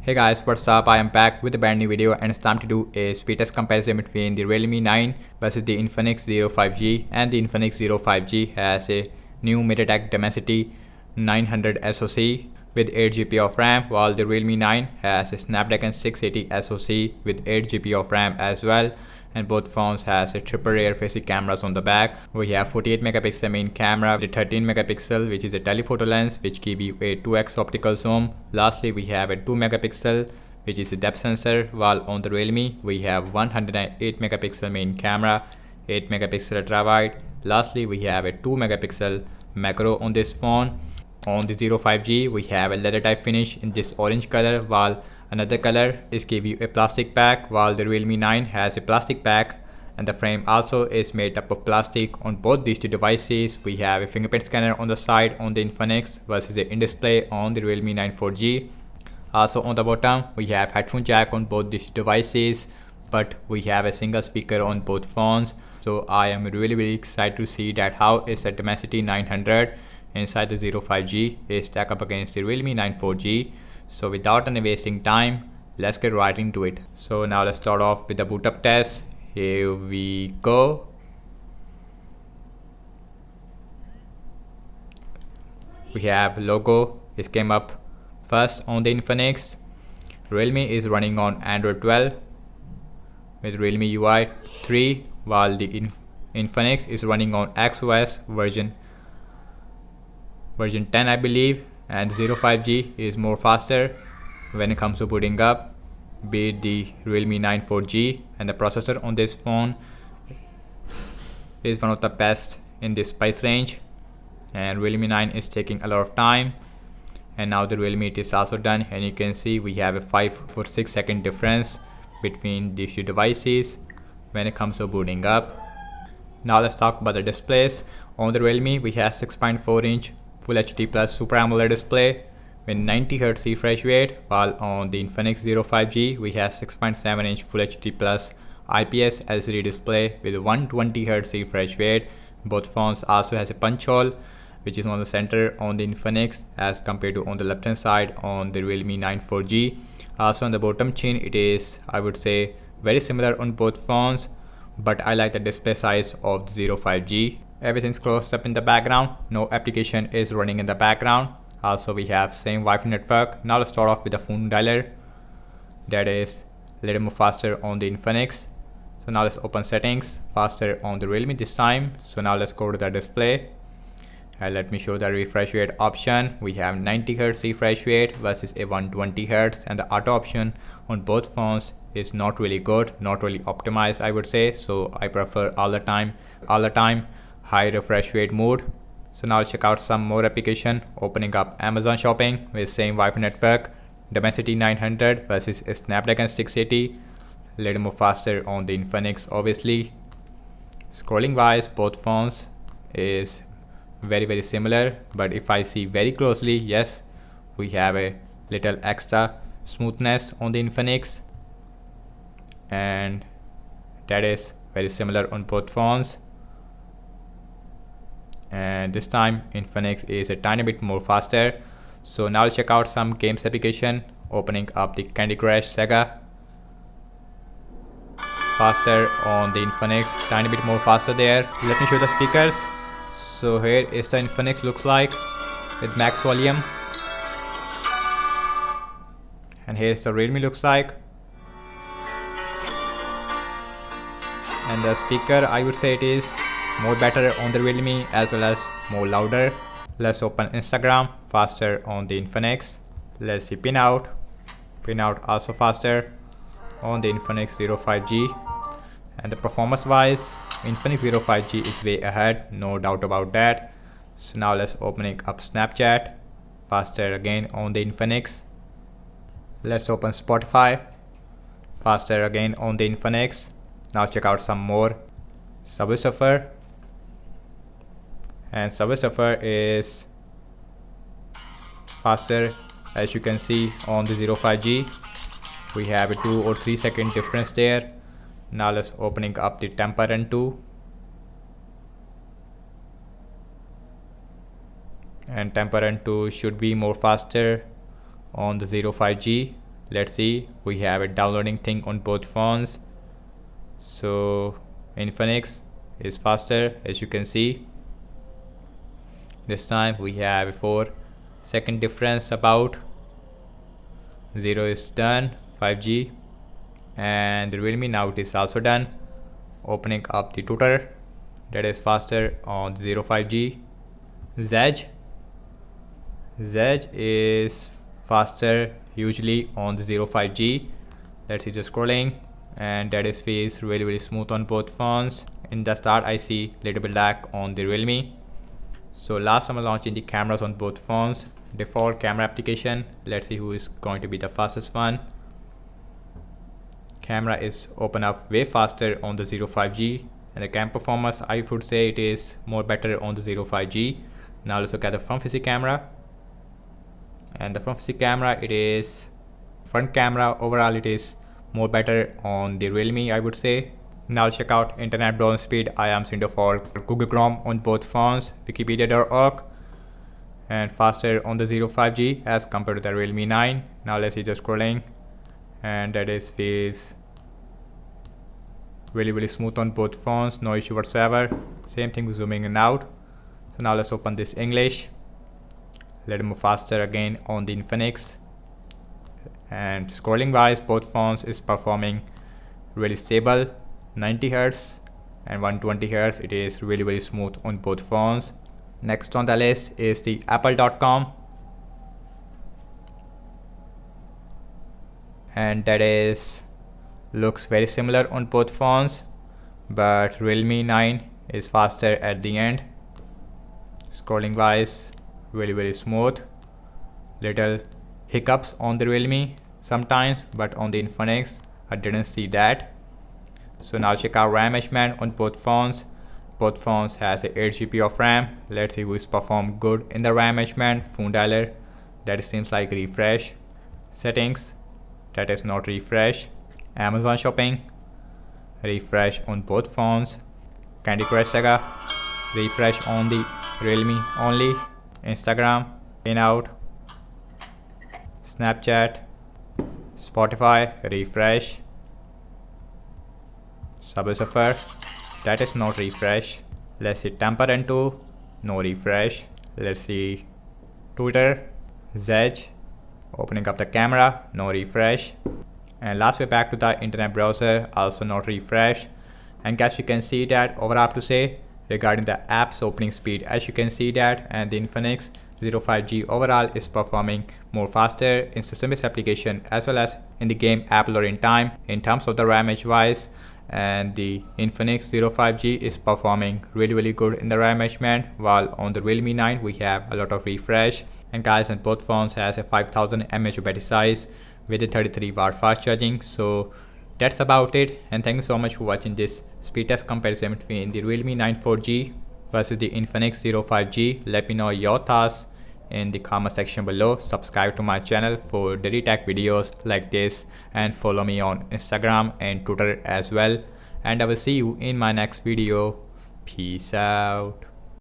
Hey guys, what's up? I am back with a brand new video and it's time to do a speed test comparison between the Realme 9 versus the Infinix 05G. And the Infinix 05G has a new MediaTek Dimensity 900 SoC with 8GB of RAM, while the Realme 9 has a Snapdragon 680 SoC with 8GB of RAM as well. And both phones has a triple rear facing cameras on the back. We have 48 megapixel main camera with a 13 megapixel which is a telephoto lens which give you a 2x optical zoom. Lastly, we have a 2 megapixel which is a depth sensor, while on the Realme we have 108 megapixel main camera, 8 megapixel ultra wide. Lastly, we have a 2 megapixel macro on this phone. On the 05G we have a leather type finish in this orange color, while another color is give you a plastic back, while the Realme 9 has a plastic back and the frame also is made up of plastic. On both these two devices we have a fingerprint scanner on the side on the Infinix versus the in-display on the Realme 9 4G. Also on the bottom we have headphone jack on both these devices, but we have a single speaker on both phones. So I am really excited to see that how is the Dimensity 900 inside the 05G is stack up against the Realme 9 4G. So without any wasting time, let's get right into it. So now let's start off with the boot up test. Here we go. We have logo, it came up first on the Infinix. Realme is running on Android 12 with Realme UI 3, while the Infinix is running on XOS version 10 I believe, and 05G is more faster when it comes to booting up, be it the Realme 9 4G, and the processor on this phone is one of the best in this price range, and Realme 9 is taking a lot of time. And now the Realme it is also done, and you can see we have a 5 or 6 second difference between these two devices when it comes to booting up. Now let's talk about the displays. On the Realme we have 6.4 inch Full HD Plus Super AMOLED display with 90Hz refresh rate, while on the Infinix 05G we have 6.7 inch Full HD Plus IPS LCD display with 120Hz refresh rate. Both phones also has a punch hole which is on the center on the Infinix as compared to on the left hand side on the Realme 9 4G. Also on the bottom chin it is, I would say, very similar on both phones, but I like the display size of the 05G. Everything's closed up in the background, no application is running in the background. Also we have same Wi-Fi network. Now let's start off with the phone dialer, that is a little more faster on the Infinix. So now let's open settings, faster on the Realme this time. So now let's go to the display and let me show the refresh rate option. We have 90Hz refresh rate versus a 120Hz, and the auto option on both phones is not really good, not really optimized I would say. So I prefer all the time high refresh rate mode. So now check out some more application. Opening up Amazon shopping with same Wi-Fi network, Dimensity 900 versus a Snapdragon 680, a little more faster on the Infinix obviously. Scrolling wise both phones is very similar, but if I see very closely, yes, we have a little extra smoothness on the Infinix, and that is very similar on both phones. And this time Infinix is a tiny bit more faster. So now check out some games application. Opening up the Candy Crush Saga, faster on the Infinix, tiny bit more faster there. Let me show the speakers. So here is the Infinix looks like with max volume, and here is the Realme looks like. And the speaker, I would say it is more better on the Realme as well as more louder. Let's open Instagram, faster on the Infinix. Let's see pin out also faster on the Infinix 05G. And the performance wise Infinix 05G is way ahead, no doubt about that. So now let's opening up Snapchat, faster again on the Infinix. Let's open Spotify, faster again on the Infinix. Now check out some more. Subway Surfer, and Subway Surfer is faster as you can see on the 05G. We have a 2 or 3 second difference there. Now let's opening up the Temper Run 2, and Temper Run 2 should be more faster on the 05G. Let's see, we have a downloading thing on both phones. So Infinix is faster, as you can see. This time we have a 4-second difference about. 0 is done, 5G, and the Realme now it is also done. Opening up the tutor, that is faster on 05G. Zedge is faster usually on the 05G. Let's see, just scrolling, and that is feels really smooth on both phones. In the start I see little bit lag on the Realme. So last I'm launching the cameras on both phones. Default camera application, let's see who is going to be the fastest one. Camera is open up way faster on the 05G, and the cam performance I would say it is more better on the 05G. Now let's look at the front facing camera. And the front facing camera, it is front camera overall it is more better on the Realme, I would say. Now check out internet browsing speed. I am seeing default Google Chrome on both phones, wikipedia.org, and faster on the 05G as compared to the Realme 9. Now let's see, just scrolling, and that is feels really smooth on both phones, no issue whatsoever. Same thing with zooming in and out. So now let's open this English. Let it move faster again on the Infinix. And scrolling wise, both phones is performing really stable. 90Hz and 120Hz, it is really smooth on both phones. Next on the list is the apple.com, and that is looks very similar on both phones, but Realme 9 is faster at the end. Scrolling wise, really smooth. Little hiccups on the Realme sometimes, but on the Infinix I didn't see that. So now check out RAM management on both phones. Both phones has a 8GB of RAM. Let's see who is performed good in the RAM management. Phone dialer, that seems like refresh. Settings, that is not refresh. Amazon shopping, refresh on both phones. Candy Crush Saga, refresh on the Realme only. Instagram, in out. Snapchat, Spotify, refresh. Subway Surfer, that is not refresh. Let's see Temper and 2, no refresh. Let's see Twitter, Zedge, opening up the camera, no refresh. And last we're back to the internet browser, also not refresh. And guys, you can see that overall to say regarding the app's opening speed, as you can see that, and the Infinix 05G overall is performing more faster in system-based application as well as in the game app loading time in terms of the RAM edge wise. And the Infinix 05G is performing really good in the RAM management, while on the Realme 9 we have a lot of refresh. And guys, and both phones has a 5000 mAh battery size with a 33W fast charging. So that's about it, and thank you so much for watching this speed test comparison between the Realme 9 4G versus the Infinix 05G. Let me know your thoughts in the comment section below. Subscribe to my channel for daily tech videos like this, and follow me on Instagram and Twitter as well. And I will see you in my next video. Peace out.